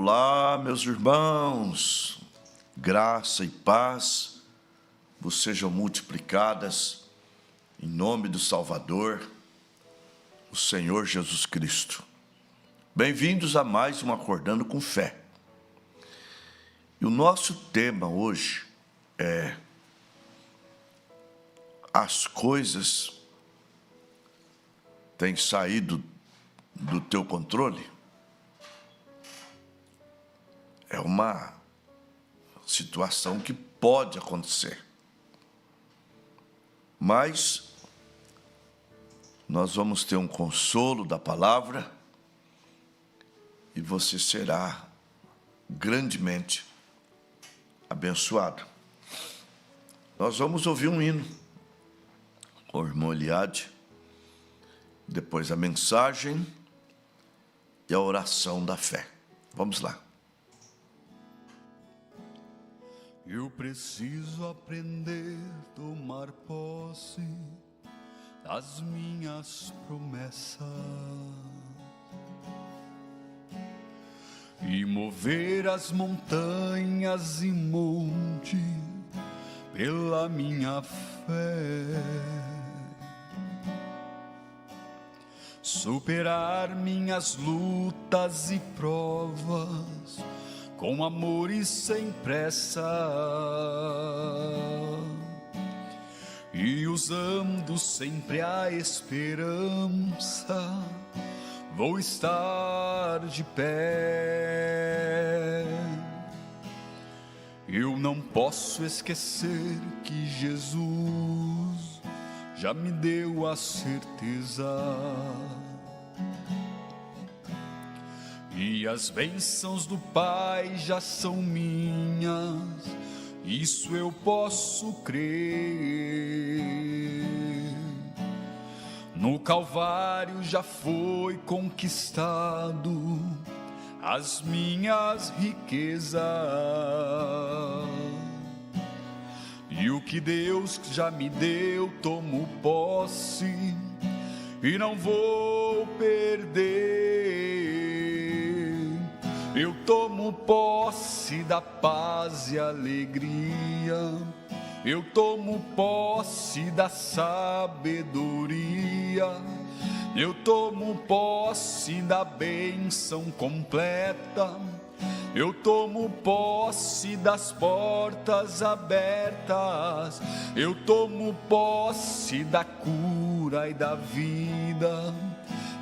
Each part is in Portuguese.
Olá, meus irmãos, graça e paz vos sejam multiplicadas em nome do Salvador, o Senhor Jesus Cristo. Bem-vindos a mais um Acordando com Fé. E o nosso tema hoje é: as coisas têm saído do teu controle? É uma situação que pode acontecer. Mas nós vamos ter um consolo da palavra e você será grandemente abençoado. Nós vamos ouvir um hino com o irmão Eliade, depois a mensagem e a oração da fé. Vamos lá. Eu preciso aprender a tomar posse das minhas promessas e mover as montanhas e monte pela minha fé, superar minhas lutas e provas com amor e sem pressa, e usando sempre a esperança, vou estar de pé. Eu não posso esquecer que Jesus já me deu a certeza, e as bênçãos do Pai já são minhas, isso eu posso crer. No Calvário já foi conquistado as minhas riquezas, e o que Deus já me deu, tomo posse e não vou perder. Eu tomo posse da paz e alegria, eu tomo posse da sabedoria, eu tomo posse da bênção completa, eu tomo posse das portas abertas, eu tomo posse da cura e da vida,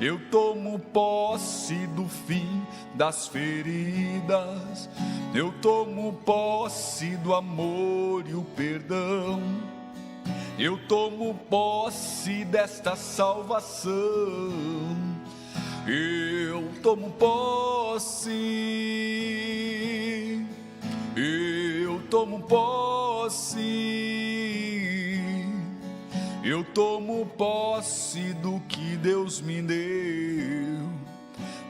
eu tomo posse do fim das feridas, eu tomo posse do amor e o perdão, eu tomo posse desta salvação, eu tomo posse, eu tomo posse, eu tomo posse do que Deus me deu,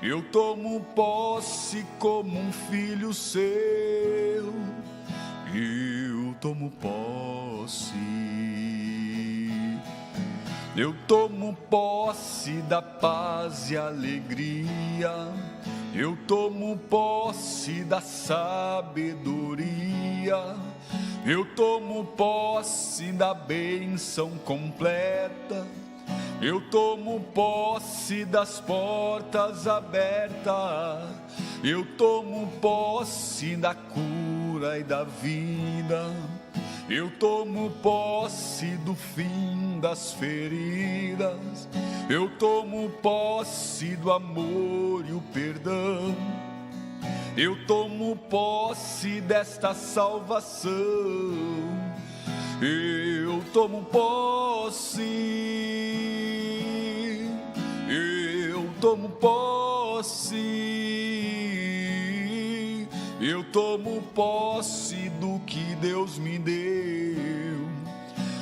eu tomo posse como um filho seu, eu tomo posse, eu tomo posse da paz e alegria, eu tomo posse da sabedoria, eu tomo posse da bênção completa, eu tomo posse das portas abertas, eu tomo posse da cura e da vida, eu tomo posse do fim das feridas, eu tomo posse do amor e o perdão, eu tomo posse desta salvação, eu tomo posse, eu tomo posse, eu tomo posse do que Deus me deu,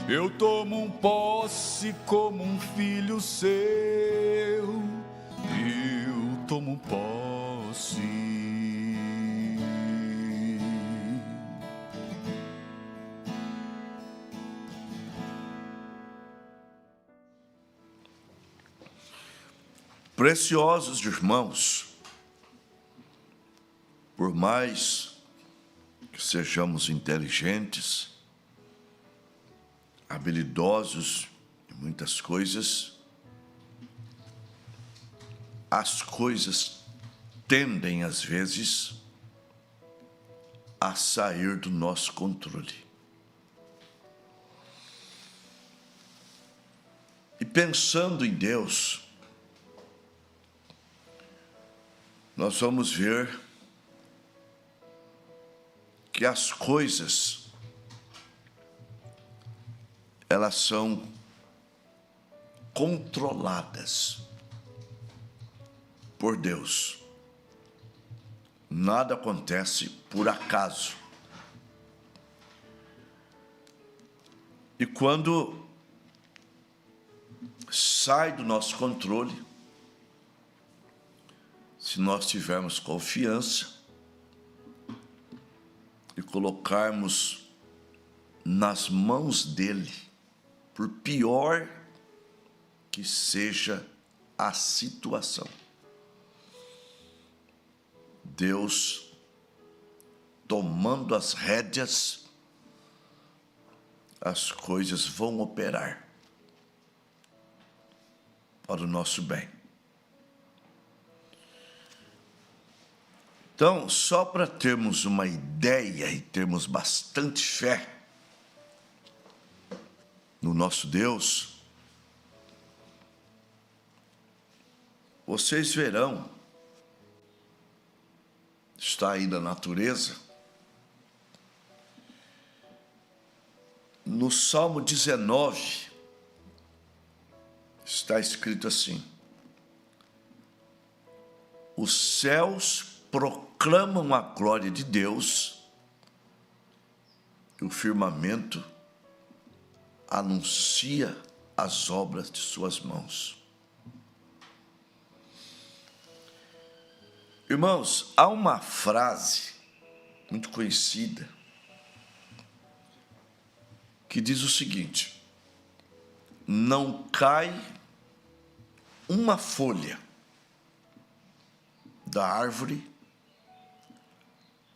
eu tomo posse como um filho seu, eu tomo posse. Preciosos irmãos, por mais que sejamos inteligentes, habilidosos em muitas coisas, as coisas tendem, às vezes, a sair do nosso controle. E pensando em Deus, nós vamos ver que as coisas, elas são controladas por Deus. Nada acontece por acaso. E quando sai do nosso controle, se nós tivermos confiança e colocarmos nas mãos dele, por pior que seja a situação, Deus, tomando as rédeas, as coisas vão operar para o nosso bem. Então, só para termos uma ideia e termos bastante fé no nosso Deus, vocês verão, está aí na natureza, no Salmo 19, está escrito assim: os céus proclamam a glória de Deus, e o firmamento anuncia as obras de suas mãos. Irmãos, há uma frase muito conhecida que diz o seguinte: não cai uma folha da árvore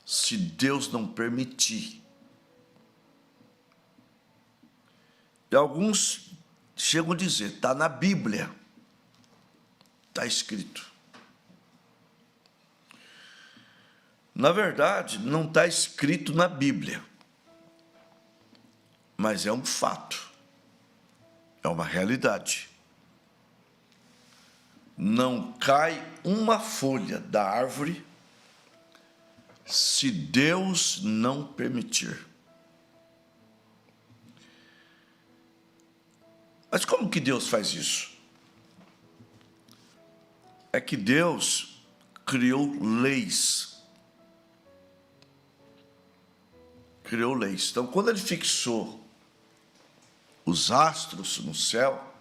se Deus não permitir. E alguns chegam a dizer, está na Bíblia, está escrito. Na verdade, não está escrito na Bíblia, mas é um fato, é uma realidade. Não cai uma folha da árvore se Deus não permitir. Mas como que Deus faz isso? É que Deus criou leis. Criou leis. Então, quando ele fixou os astros no céu,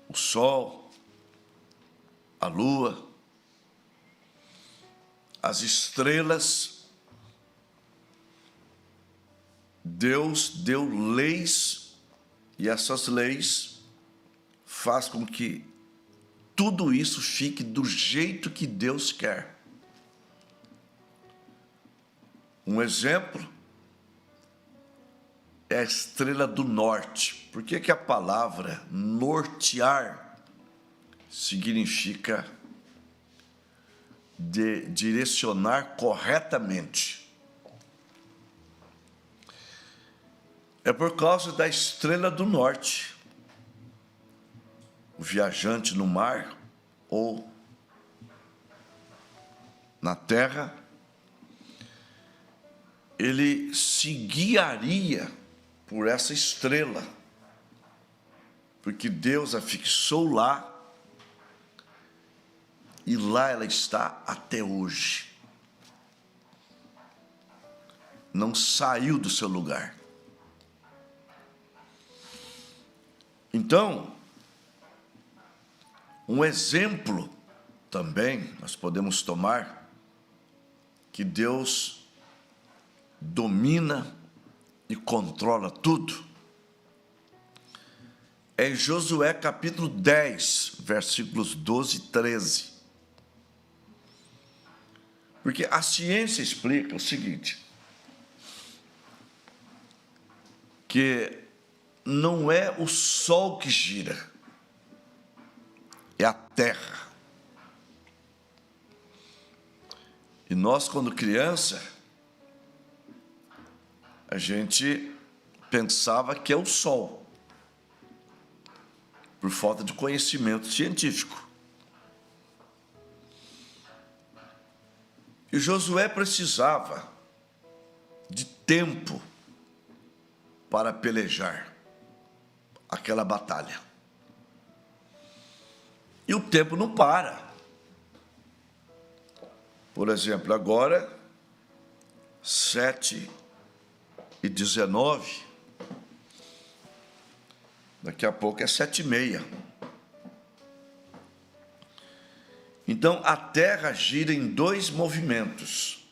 o sol, a lua, as estrelas, Deus deu leis, e essas leis faz com que tudo isso fique do jeito que Deus quer. Um exemplo é a estrela do norte. Por que a palavra nortear significa direcionar corretamente? É por causa da estrela do norte. O viajante no mar ou na terra, ele se guiaria por essa estrela, porque Deus a fixou lá, e lá ela está até hoje. Não saiu do seu lugar. Então, um exemplo também nós podemos tomar que Deus domina e controla tudo. É em Josué capítulo 10, versículos 12 e 13. Porque a ciência explica o seguinte, que não é o Sol que gira, é a Terra. E nós, quando criança, a gente pensava que é o Sol, por falta de conhecimento científico. E Josué precisava de tempo para pelejar aquela batalha. E o tempo não para. Por exemplo, agora, 7h19, daqui a pouco é 7h30. Então, a Terra gira em 2 movimentos,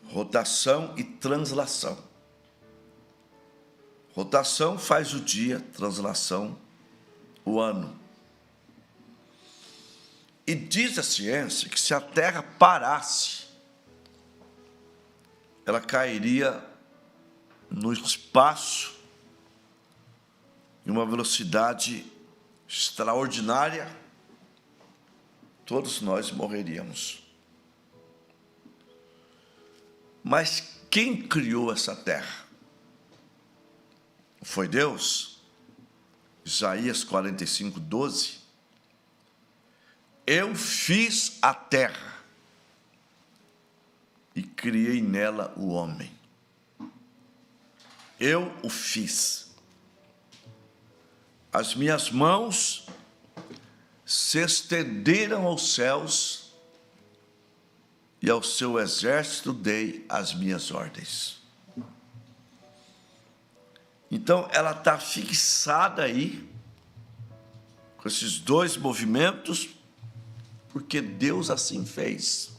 rotação e translação. Rotação faz o dia, translação, o ano. E diz a ciência que se a Terra parasse, ela cairia no espaço em uma velocidade extraordinária, todos nós morreríamos. Mas quem criou essa terra? Foi Deus? Isaías 45:12. Eu fiz a terra e criei nela o homem. Eu o fiz. As minhas mãos se estenderam aos céus e ao seu exército dei as minhas ordens. Então, ela está fixada aí, com esses 2 movimentos, porque Deus assim fez.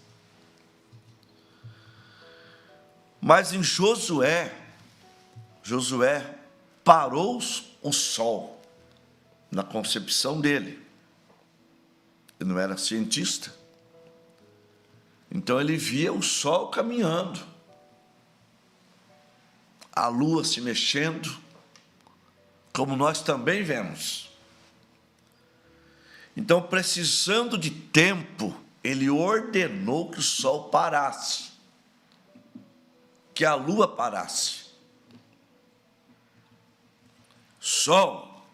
Mas em Josué parou o sol na concepção dele. Ele não era cientista. Então ele via o sol caminhando, a lua se mexendo, como nós também vemos. Então, precisando de tempo, ele ordenou que o sol parasse, que a lua parasse. Sol,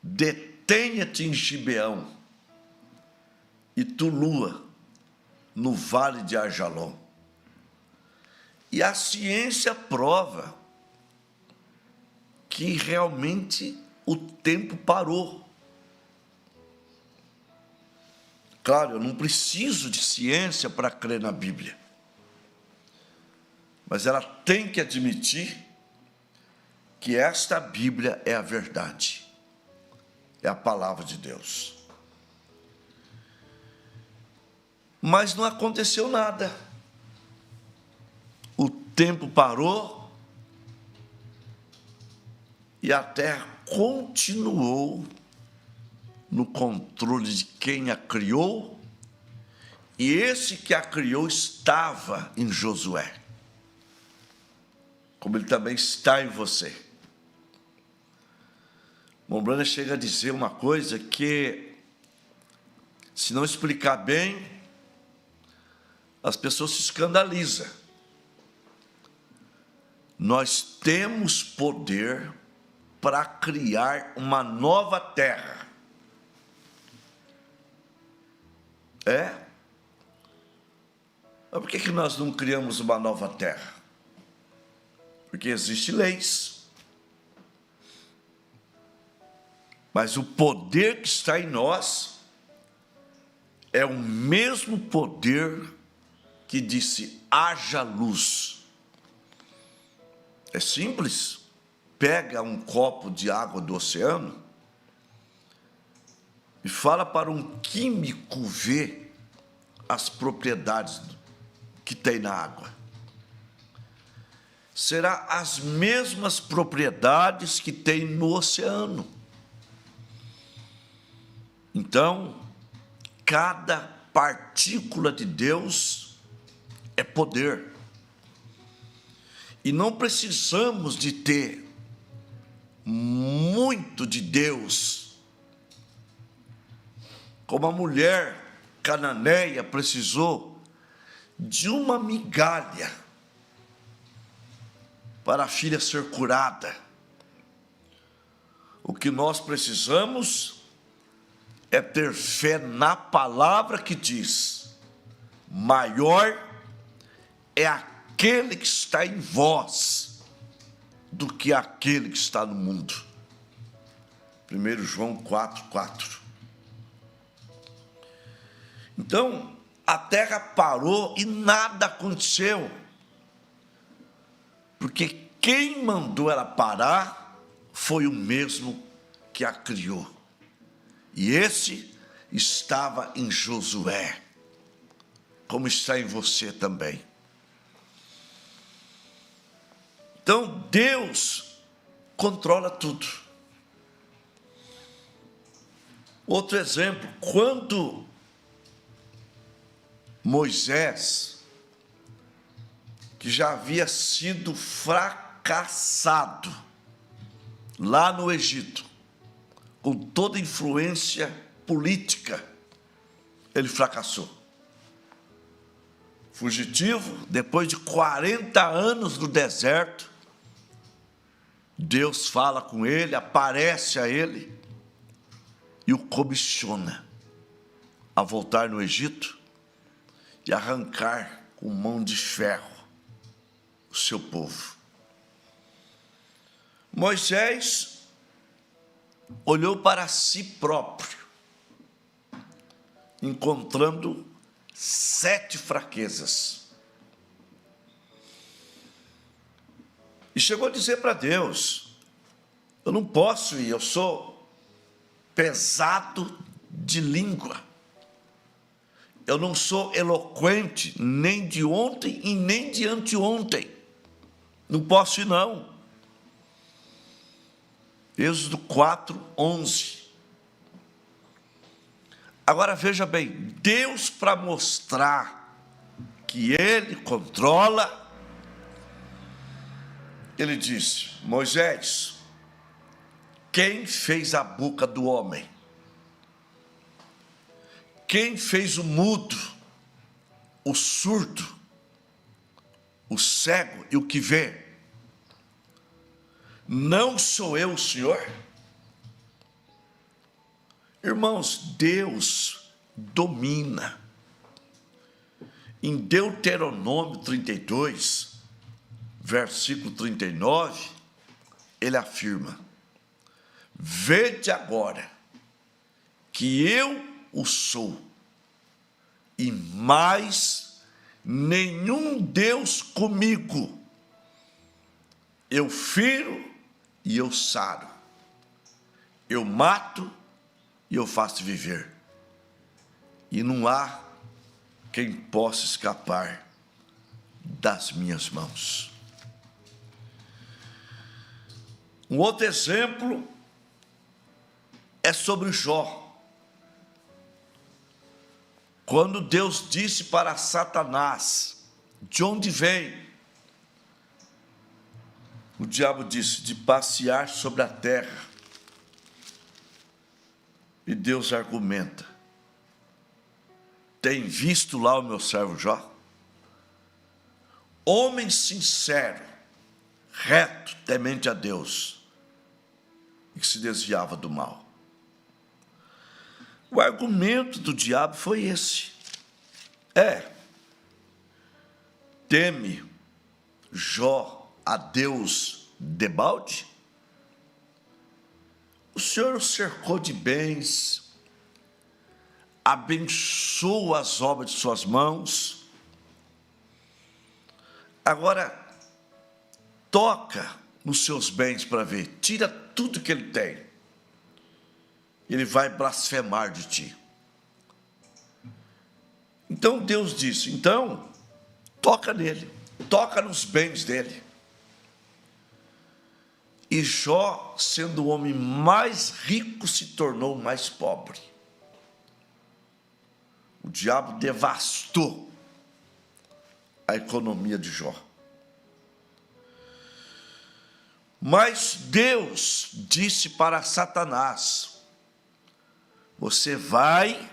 detenha-te em Gibeão, e tu, lua, no vale de Ajalon. E a ciência prova que realmente o tempo parou. Claro, eu não preciso de ciência para crer na Bíblia, mas ela tem que admitir que esta Bíblia é a verdade, é a palavra de Deus. Mas não aconteceu nada. O tempo parou e a terra continuou no controle de quem a criou, e esse que a criou estava em Josué, como ele também está em você. Mombrana chega a dizer uma coisa que, se não explicar bem, as pessoas se escandalizam. Nós temos poder para criar uma nova terra. Mas por que nós não criamos uma nova terra? Porque existem leis. Mas o poder que está em nós é o mesmo poder que disse: haja luz. É simples. Pega um copo de água do oceano e fala para um químico ver as propriedades que tem na água. Será as mesmas propriedades que tem no oceano. Então, cada partícula de Deus é poder. E não precisamos de ter muito de Deus, como a mulher cananeia precisou de uma migalha para a filha ser curada. O que nós precisamos é ter fé na palavra que diz: maior é aquele que está em vós do que aquele que está no mundo. 1 João 4:4. Então, a terra parou e nada aconteceu, porque quem mandou ela parar foi o mesmo que a criou. E esse estava em Josué, como está em você também. Então, Deus controla tudo. Outro exemplo, quando Moisés, que já havia sido fracassado lá no Egito, com toda a influência política, ele fracassou. Fugitivo, depois de 40 anos no deserto, Deus fala com ele, aparece a ele e o comissiona a voltar no Egito e arrancar com mão de ferro o seu povo. Moisés olhou para si próprio, encontrando 7 fraquezas. E chegou a dizer para Deus: eu não posso ir, eu sou pesado de língua. Eu não sou eloquente nem de ontem e nem de anteontem. Não posso ir, não. Êxodo 4:11. Agora veja bem, Deus, para mostrar que Ele controla, Ele disse: Moisés, quem fez a boca do homem? Quem fez o mudo, o surdo, o cego e o que vê? Não sou eu o Senhor? Irmãos, Deus domina. Em Deuteronômio 32, versículo 39, ele afirma: vede agora que eu o sou, e mais nenhum Deus comigo. Eu firo e eu saro, eu mato e eu faço viver, e não há quem possa escapar das minhas mãos. Um outro exemplo é sobre Jó. Quando Deus disse para Satanás: de onde vem? O diabo disse: de passear sobre a terra. E Deus argumenta: tem visto lá o meu servo Jó? Homem sincero, reto, temente a Deus, e que se desviava do mal. O argumento do diabo foi esse: teme Jó a Deus debalde? O Senhor o cercou de bens, abençoa as obras de suas mãos. Agora, toca nos seus bens para ver, tira tudo que ele tem. Ele vai blasfemar de ti. Então Deus disse: então, toca nele, toca nos bens dele. E Jó, sendo o homem mais rico, se tornou mais pobre. O diabo devastou a economia de Jó. Mas Deus disse para Satanás: você vai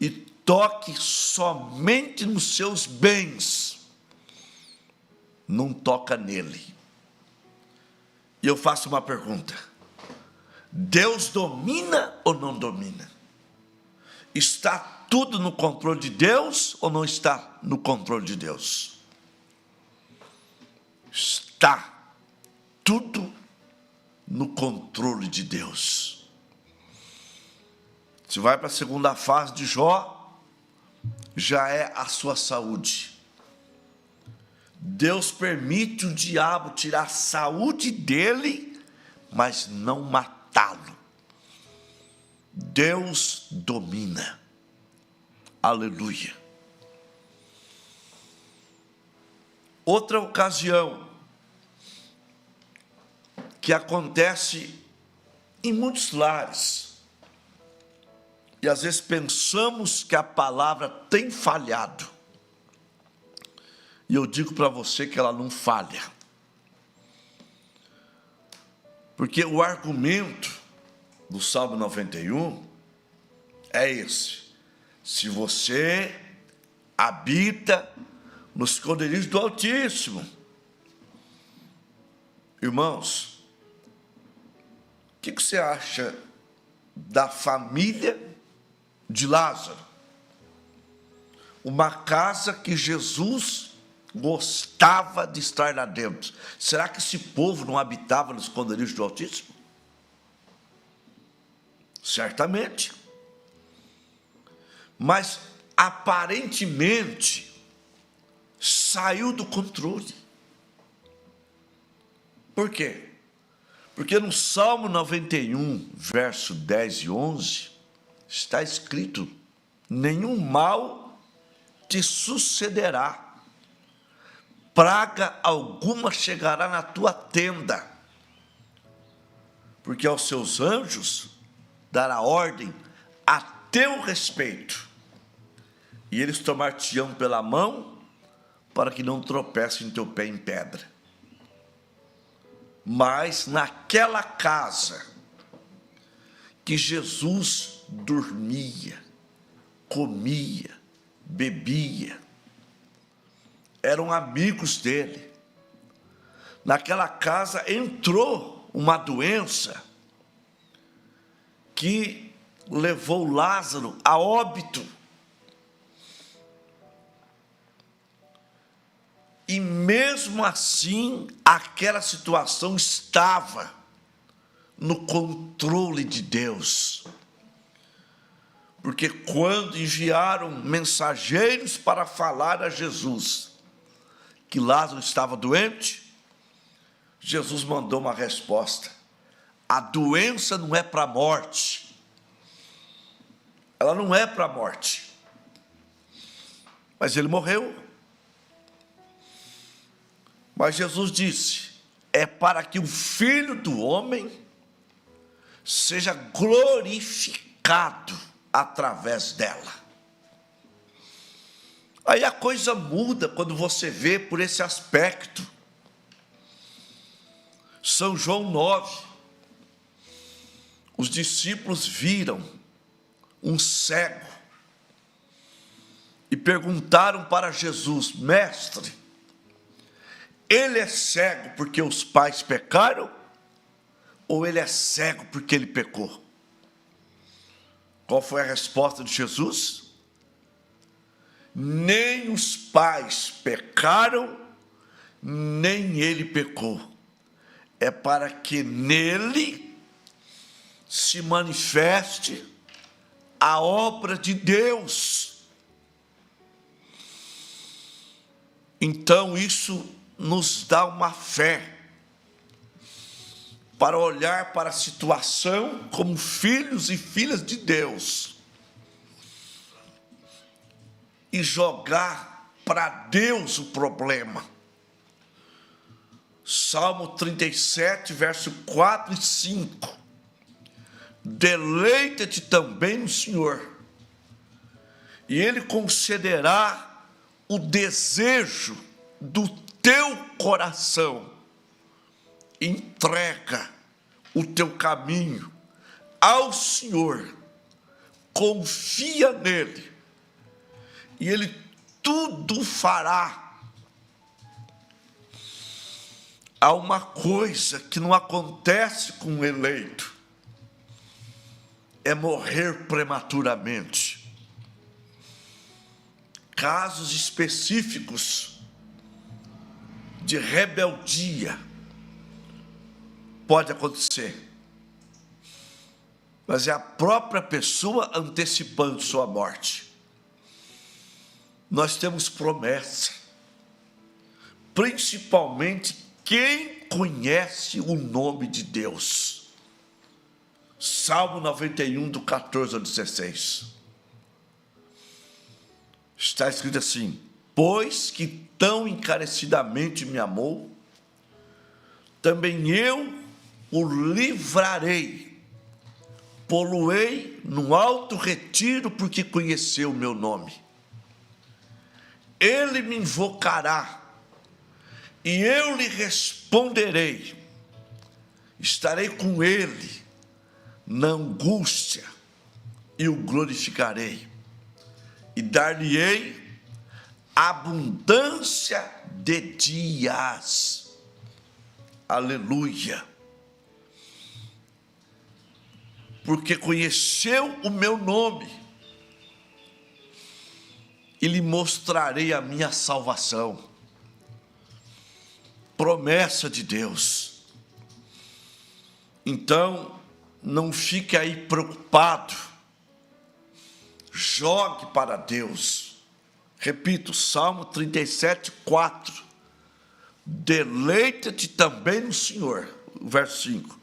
e toque somente nos seus bens, não toca nele. E eu faço uma pergunta: Deus domina ou não domina? Está tudo no controle de Deus ou não está no controle de Deus? Está tudo no controle de Deus. Se vai para a segunda fase de Jó, já é a sua saúde. Deus permite o diabo tirar a saúde dele, mas não matá-lo. Deus domina. Aleluia. Outra ocasião que acontece em muitos lares, e às vezes pensamos que a palavra tem falhado, e eu digo para você que ela não falha, porque o argumento do Salmo 91 é esse: se você habita nos esconderijos do Altíssimo. Irmãos, o que você acha da família de Lázaro? Uma casa que Jesus gostava de estar lá dentro. Será que esse povo não habitava nos esconderijos do Altíssimo? Certamente. Mas aparentemente saiu do controle. Por quê? Porque no Salmo 91, verso 10 e 11, está escrito: nenhum mal te sucederá, praga alguma chegará na tua tenda, porque aos seus anjos dará ordem a teu respeito, e eles tomar-te-ão pela mão, para que não tropece em teu pé em pedra. Mas naquela casa que Jesus dormia, comia, bebia, eram amigos dele. Naquela casa entrou uma doença que levou Lázaro a óbito. E mesmo assim, aquela situação estava no controle de Deus. Porque quando enviaram mensageiros para falar a Jesus que Lázaro estava doente, Jesus mandou uma resposta: a doença não é para a morte. Ela não é para a morte. Mas ele morreu. Mas Jesus disse: é para que o Filho do Homem seja glorificado através dela. Aí a coisa muda quando você vê por esse aspecto. São João 9, os discípulos viram um cego e perguntaram para Jesus: mestre, ele é cego porque os pais pecaram, ou ele é cego porque ele pecou? Qual foi a resposta de Jesus? Nem os pais pecaram, nem ele pecou. É para que nele se manifeste a obra de Deus. Então isso nos dá uma fé para olhar para a situação como filhos e filhas de Deus e jogar para Deus o problema. Salmo 37, verso 4 e 5. Deleita-te também no Senhor, e Ele concederá o desejo do teu coração. Entrega o teu caminho ao Senhor, confia nele, e Ele tudo fará. Há uma coisa que não acontece com o eleito, é morrer prematuramente. Casos específicos de rebeldia pode acontecer, mas é a própria pessoa antecipando sua morte. Nós temos promessa, principalmente quem conhece o nome de Deus. Salmo 91, do 14 ao 16. Está escrito assim: pois que tão encarecidamente me amou, também eu o livrarei, pô-lo-ei no alto retiro, porque conheceu o meu nome. Ele me invocará, e eu lhe responderei. Estarei com ele na angústia, e o glorificarei, e dar-lhe-ei abundância de dias. Aleluia. Porque conheceu o meu nome, e lhe mostrarei a minha salvação. Promessa de Deus. Então, não fique aí preocupado, jogue para Deus. Repito, Salmo 37, 4. Deleita-te também no Senhor, verso 5,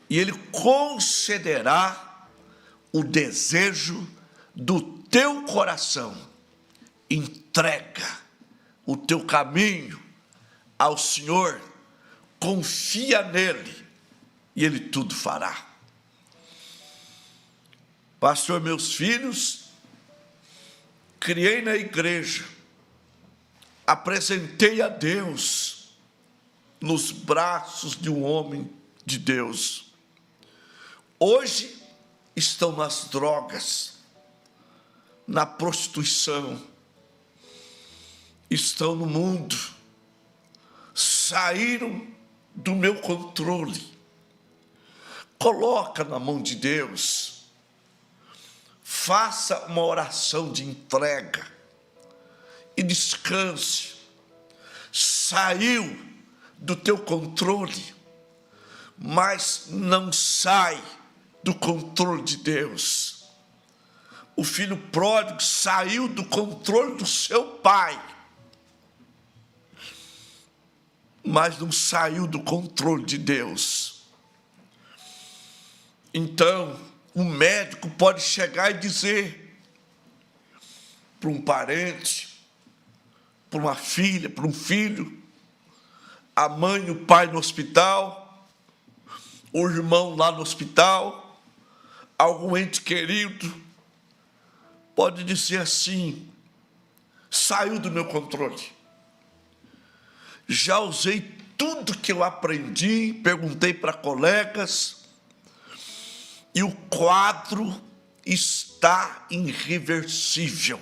e Ele concederá o desejo do teu coração. Entrega o teu caminho ao Senhor, confia nele, e Ele tudo fará. Pastor, meus filhos, criei na igreja, apresentei a Deus nos braços de um homem de Deus. Hoje estão nas drogas, na prostituição, estão no mundo, saíram do meu controle. Coloca na mão de Deus, faça uma oração de entrega e descanse. Saiu do teu controle, mas não sai do controle de Deus. O filho pródigo saiu do controle do seu pai, mas não saiu do controle de Deus. Então, o médico pode chegar e dizer para um parente, para uma filha, para um filho, a mãe e o pai no hospital, o irmão lá no hospital, algum ente querido, pode dizer assim: saiu do meu controle. Já usei tudo que eu aprendi, perguntei para colegas, e o quadro está irreversível.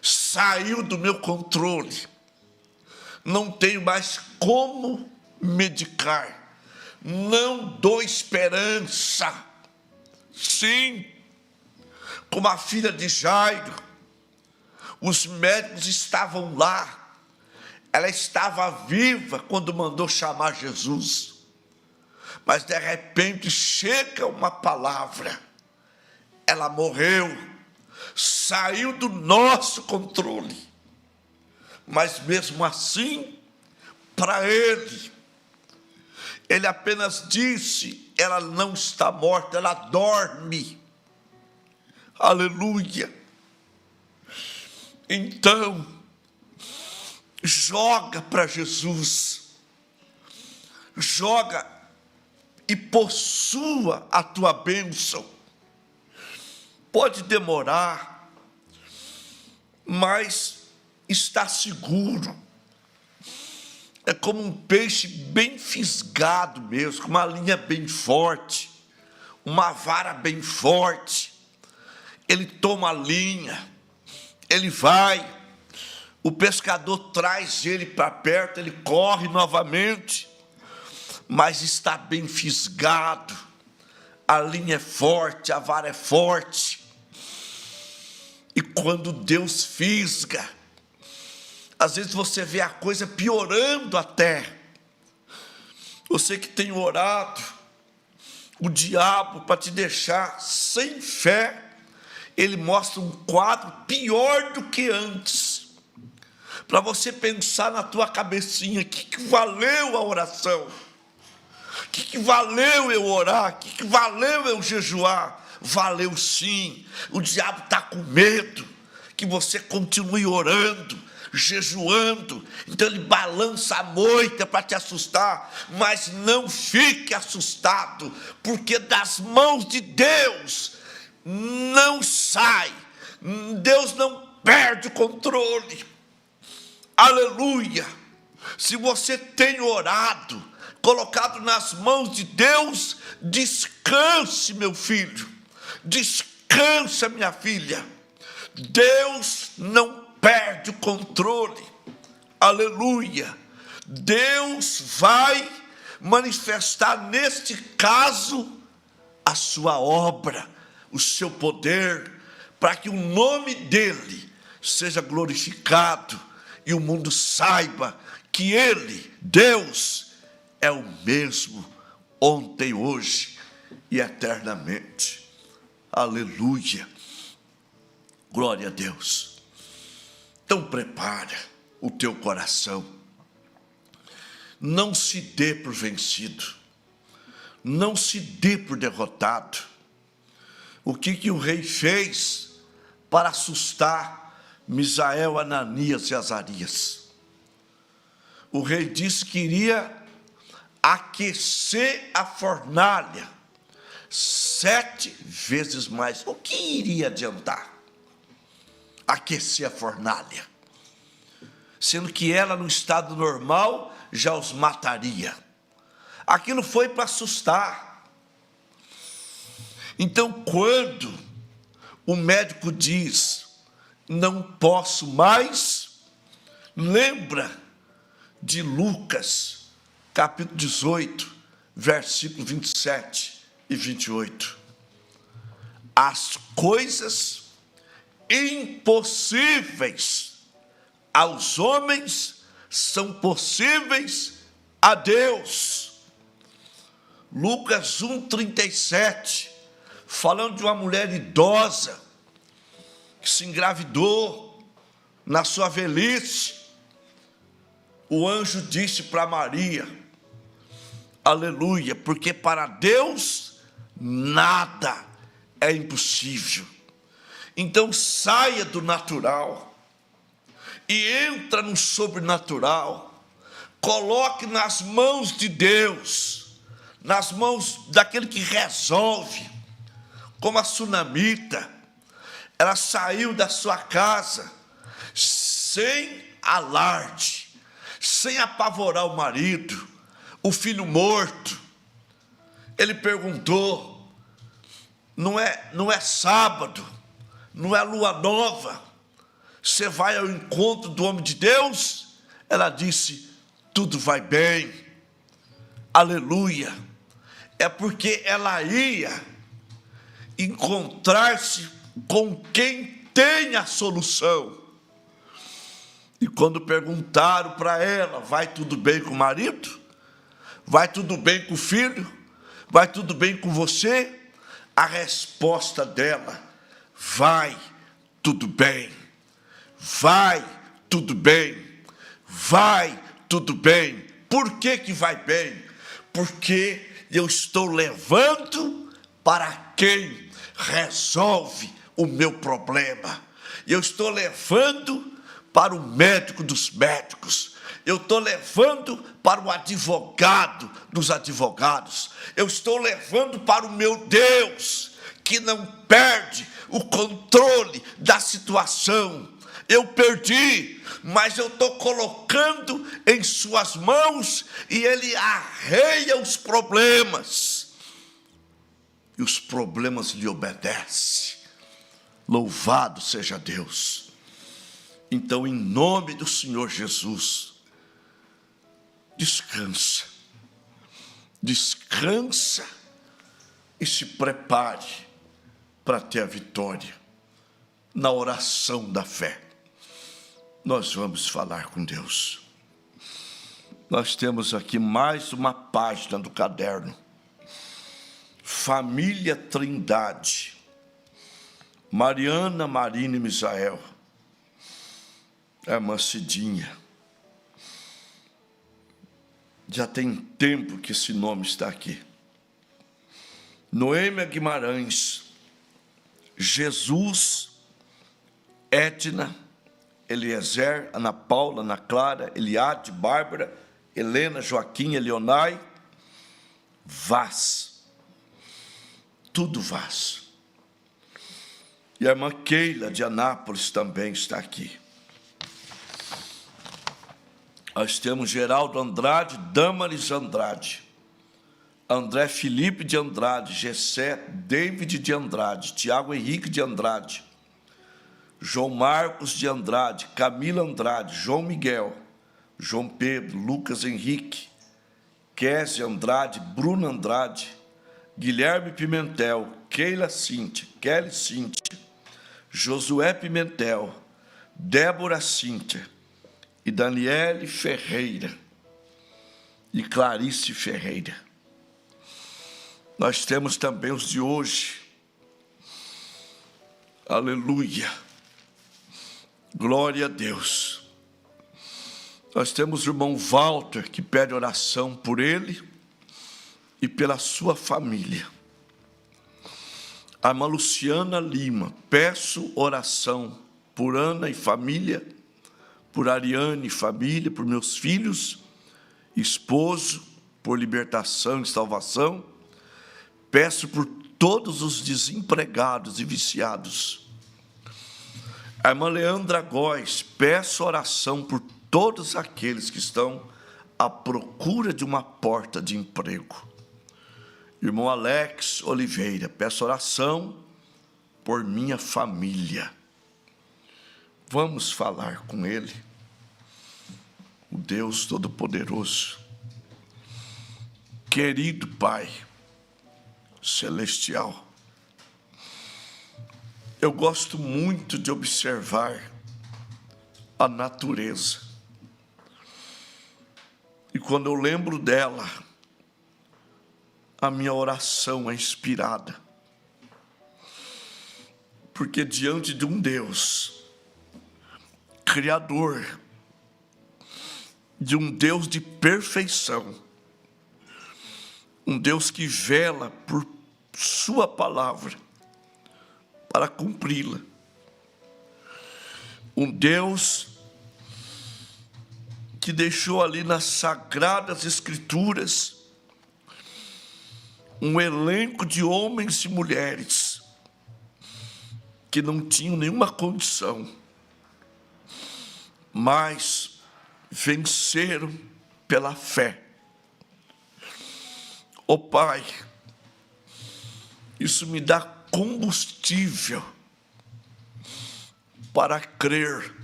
Saiu do meu controle. Não tenho mais como medicar. Não dou esperança. Sim, como a filha de Jairo, os médicos estavam lá. Ela estava viva quando mandou chamar Jesus. Mas de repente chega uma palavra. Ela morreu. Saiu do nosso controle. Mas mesmo assim, para ele apenas disse: ela não está morta, ela dorme. Aleluia. Então, joga para Jesus, joga e possua a tua bênção. Pode demorar, mas está seguro. É como um peixe bem fisgado mesmo, com uma linha bem forte, uma vara bem forte. Ele toma a linha, ele vai, o pescador traz ele para perto, ele corre novamente, mas está bem fisgado, a linha é forte, a vara é forte. E quando Deus fisga, às vezes você vê a coisa piorando até. Você que tem orado, o diabo, para te deixar sem fé, ele mostra um quadro pior do que antes. Para você pensar na tua cabecinha, o que valeu a oração? O que valeu eu orar? O que valeu eu jejuar? Valeu sim. O diabo está com medo que você continue orando, jejuando. Então ele balança a moita para te assustar, mas não fique assustado, porque das mãos de Deus não sai, Deus não perde o controle. Aleluia. Se você tem orado, colocado nas mãos de Deus, descanse, meu filho, descansa, minha filha. Deus não perde o controle. Aleluia. Deus vai manifestar neste caso a sua obra, o seu poder, para que o nome dele seja glorificado e o mundo saiba que ele, Deus, é o mesmo ontem, hoje e eternamente. Aleluia. Glória a Deus. Então prepara o teu coração. Não se dê por vencido. Não se dê por derrotado. O que o rei fez para assustar Misael, Ananias e Azarias? O rei disse que iria aquecer a fornalha 7 vezes mais. O que iria adiantar aquecer a fornalha, sendo que ela no estado normal já os mataria? Aquilo foi para assustar. Então, quando o médico diz, não posso mais, lembra de Lucas, capítulo 18, versículo 27 e 28. As coisas impossíveis aos homens são possíveis a Deus. Lucas 1:37, falando de uma mulher idosa que se engravidou na sua velhice, o anjo disse para Maria, aleluia, porque para Deus nada é impossível. Então saia do natural e entra no sobrenatural. Coloque nas mãos de Deus, nas mãos daquele que resolve. Como a sunamita, ela saiu da sua casa sem alarde, sem apavorar o marido, o filho morto. Ele perguntou, não é sábado, não é lua nova, você vai ao encontro do homem de Deus? Ela disse, tudo vai bem, aleluia. É porque ela ia encontrar-se com quem tem a solução. E quando perguntaram para ela, vai tudo bem com o marido? Vai tudo bem com o filho? Vai tudo bem com você? A resposta dela, vai tudo bem. Vai tudo bem. Vai tudo bem. Por que vai bem? Porque eu estou levando para quem resolve o meu problema. Eu estou levando para o médico dos médicos. Eu estou levando para o advogado dos advogados. Eu estou levando para o meu Deus, que não perde o controle da situação. Eu perdi, mas eu estou colocando em suas mãos e ele arreia os problemas. E os problemas lhe obedecem. Louvado seja Deus. Então, em nome do Senhor Jesus, descansa. Descansa e se prepare para ter a vitória na oração da fé. Nós vamos falar com Deus. Nós temos aqui mais uma página do caderno. Família Trindade. Mariana, Marina e Misael. A irmã Cidinha. Já tem tempo que esse nome está aqui. Noêmia Guimarães. Jesus, Edna, Eliezer, Ana Paula, Ana Clara, Eliade, Bárbara, Helena, Joaquim, Elionai, Vaz. Tudo Vaz. E a irmã Keila de Anápolis também está aqui. Nós temos Geraldo Andrade, Damaris Andrade, André Felipe de Andrade, Gessé David de Andrade, Tiago Henrique de Andrade, João Marcos de Andrade, Camila Andrade, João Miguel, João Pedro, Lucas Henrique, Kézia Andrade, Bruno Andrade, Guilherme Pimentel, Keila Cíntia, Kelly Cíntia, Josué Pimentel, Débora Cíntia e Daniele Ferreira e Clarice Ferreira. Nós temos também os de hoje. Aleluia. Glória a Deus. Nós temos o irmão Walter, que pede oração por ele e pela sua família. A irmã Luciana Lima, peço oração por Ana e família, por Ariane e família, por meus filhos, esposo, por libertação e salvação. Peço por todos os desempregados e viciados. A irmã Leandra Góes, peço oração por todos aqueles que estão à procura de uma porta de emprego. Irmão Alex Oliveira, peço oração por minha família. Vamos falar com ele, o Deus Todo-Poderoso. Querido Pai Celestial, eu gosto muito de observar a natureza. E quando eu lembro dela, a minha oração é inspirada. Porque diante de um Deus Criador, de um Deus de perfeição, um Deus que vela por sua palavra para cumpri-la, um Deus que deixou ali nas Sagradas Escrituras um elenco de homens e mulheres que não tinham nenhuma condição, mas venceram pela fé. Ó Pai, isso me dá combustível para crer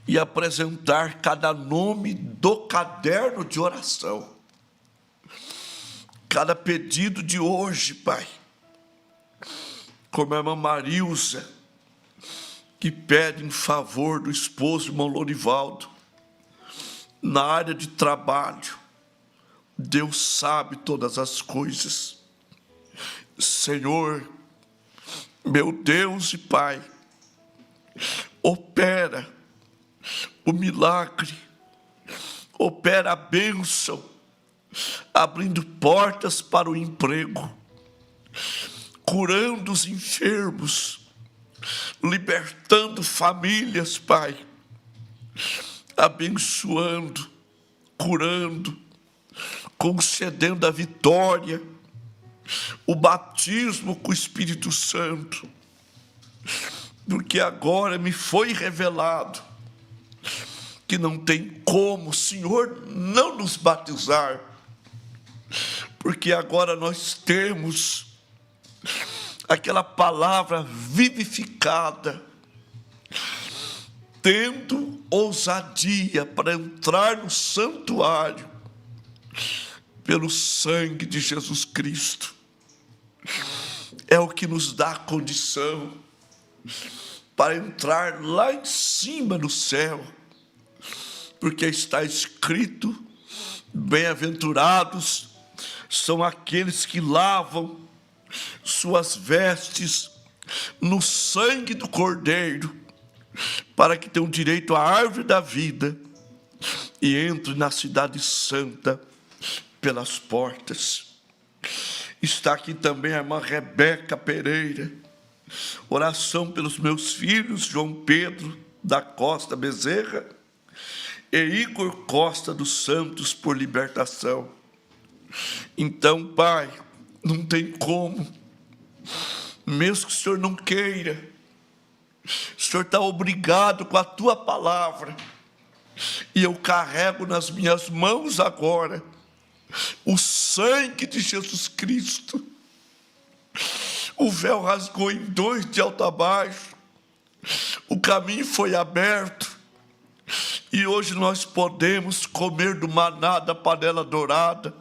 e apresentar cada nome do caderno de oração, cada pedido de hoje, Pai, como a irmã Marilza, que pede em favor do esposo, irmão Lorivaldo, na área de trabalho. Deus sabe todas as coisas. Senhor, meu Deus e Pai, opera o milagre, opera a bênção, abrindo portas para o emprego, curando os enfermos, libertando famílias, Pai, abençoando, curando, concedendo a vitória, o batismo com o Espírito Santo, porque agora me foi revelado que não tem como o Senhor não nos batizar, porque agora nós temos aquela palavra vivificada, tendo ousadia para entrar no santuário pelo sangue de Jesus Cristo. É o que nos dá a condição para entrar lá em cima no céu, porque está escrito: bem-aventurados são aqueles que lavam suas vestes no sangue do Cordeiro, para que tenham direito à árvore da vida e entrem na cidade santa pelas portas. Está aqui também a irmã Rebeca Pereira, oração pelos meus filhos João Pedro da Costa Bezerra e Igor Costa dos Santos, por libertação. Então, Pai, não tem como, mesmo que o Senhor não queira, o Senhor está obrigado com a Tua palavra, e eu carrego nas minhas mãos agora o sangue de Jesus Cristo. O véu rasgou em dois de alto a baixo, o caminho foi aberto, e hoje nós podemos comer do maná da panela dourada,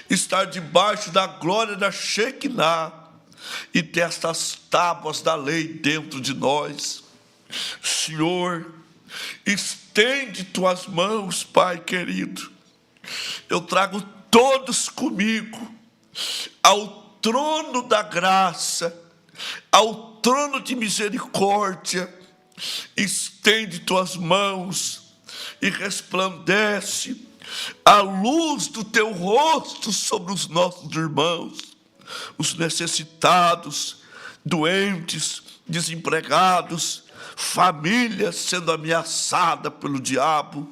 estar debaixo da glória da Shekinah e ter estas tábuas da lei dentro de nós. Senhor, estende Tuas mãos, Pai querido. Eu trago todos comigo ao trono da graça, ao trono de misericórdia. Estende Tuas mãos e resplandece a luz do Teu rosto sobre os nossos irmãos, os necessitados, doentes, desempregados, famílias sendo ameaçadas pelo diabo.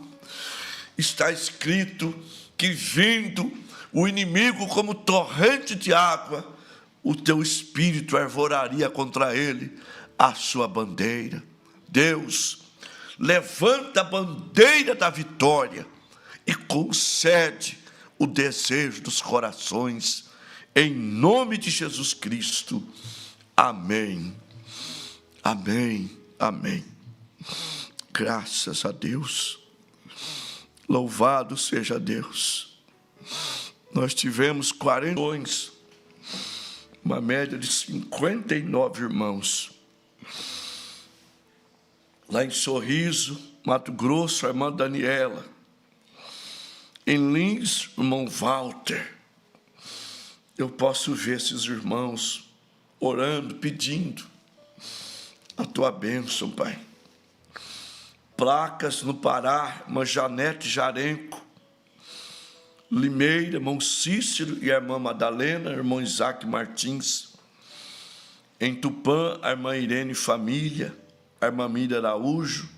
Está escrito que, vindo o inimigo como torrente de água, o Teu Espírito arvoraria contra ele a sua bandeira. Deus, levanta a bandeira da vitória e concede o desejo dos corações, em nome de Jesus Cristo. Amém, amém, amém. Graças a Deus. Louvado seja Deus. Nós tivemos 40, uma média de 59 irmãos. Lá em Sorriso, Mato Grosso, a irmã Daniela. Em Lins, o irmão Walter. Eu posso ver esses irmãos orando, pedindo a Tua bênção, Pai. Placas no Pará, irmã Janete Jarenco, Limeira, irmão Cícero e a irmã Madalena, irmão Isaac Martins. Em Tupã, a irmã Irene Família, a irmã Mira Araújo,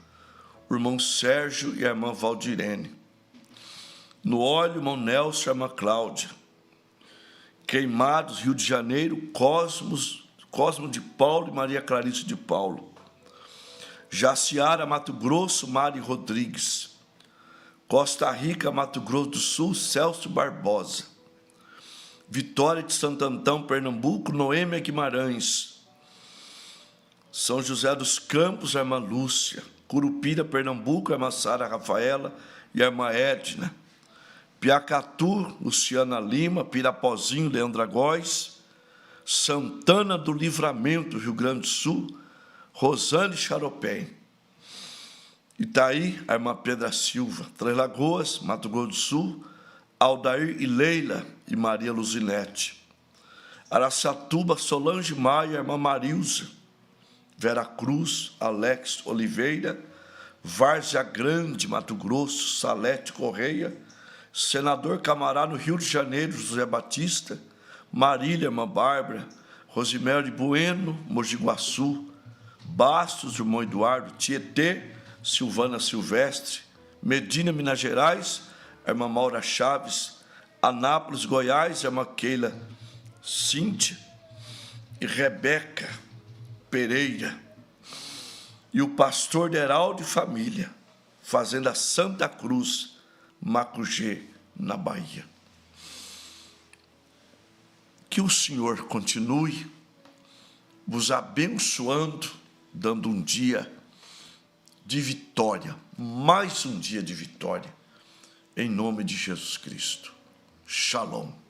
o irmão Sérgio e a irmã Valdirene. No Óleo, o irmão Nelson e a irmã Cláudia. Queimados, Rio de Janeiro, Cosmo de Paulo e Maria Clarice de Paulo. Jaciara, Mato Grosso, Mari Rodrigues. Costa Rica, Mato Grosso do Sul, Celso Barbosa. Vitória de Santo Antão, Pernambuco, Noêmia Guimarães. São José dos Campos, a irmã Lúcia. Curupira, Pernambuco, a irmã Sara Rafaela e a irmã Edna. Piacatu, Luciana Lima. Pirapozinho, Leandra Góes. Santana do Livramento, Rio Grande do Sul, Rosane Charopem. Itaí, a irmã Pedra Silva. Três Lagoas, Mato Grosso do Sul, Aldair e Leila e Maria Luzinete. Araçatuba, Solange Maia, a irmã Marilza. Vera Cruz, Alex Oliveira. Várzea Grande, Mato Grosso, Salete Correia. Senador Camará, no Rio de Janeiro, José Batista. Marília, irmã Bárbara. Rosimere Bueno, Mogi Guaçu. Bastos, irmão Eduardo. Tietê, Silvana Silvestre. Medina, Minas Gerais, a irmã Maura Chaves. Anápolis, Goiás, a irmã Keila Cíntia e Rebeca Pereira, e o pastor Heraldo e família, Fazenda Santa Cruz, Macugê, na Bahia. Que o Senhor continue vos abençoando, dando um dia de vitória, mais um dia de vitória, em nome de Jesus Cristo. Shalom.